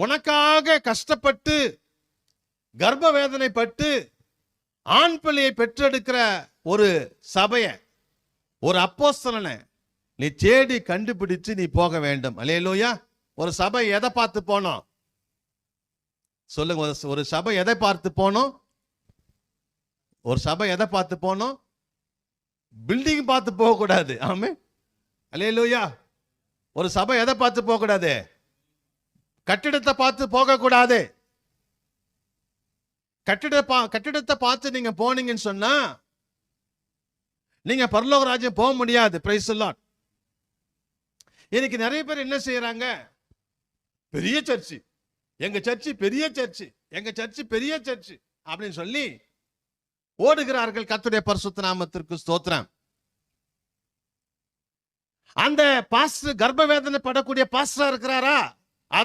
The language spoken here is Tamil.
உனக்காக கஷ்டப்பட்டு கர்ப்ப வேதனைப்பட்டு ஆண் பிள்ளையை பெற்றெடுக்கிற ஒரு சபையை, ஒரு அப்போஸ்தலனை நீ தேடி கண்டுபிடிச்சு நீ போக வேண்டும். அல்லேலூயா. ஒரு சபை எதை பார்த்து போனோம் சொல்லுங்க? ஒரு சபை எதை பார்த்து போனோம்? ஒரு சபை எதை பார்த்து போனோம்? பில்டிங் பார்த்து போக கூடாது. ஆமே. அல்லேலூயா. ஒரு சபை எதை பார்த்து போக கூடாது? கட்டிடத்தை பார்த்து போக கூடாது. கட்டிடத்தை பார்த்து நீங்க போனீங்கன்னு சொன்னா நீங்க பரலோக ராஜ்யம் போக முடியாது. Praise the Lord. இன்னைக்கு நிறைய பேர் என்ன செய்யறாங்க? பெரிய சர்ச்சு, எங்க சர்ச்சு பெரிய சர்ச்சு, எங்க சர்ச்சு பெரிய சர்ச்சு அப்படின்னு சொல்லி ஓடுகிறார்கள். கர்த்தருடைய பரிசுத்த நாமத்திற்கு ஸ்தோத்திரம். அந்த பாஸ்டர் கர்ப்ப வேதனை படக்கூடிய பாஸ்டரா இருக்கிறாரா?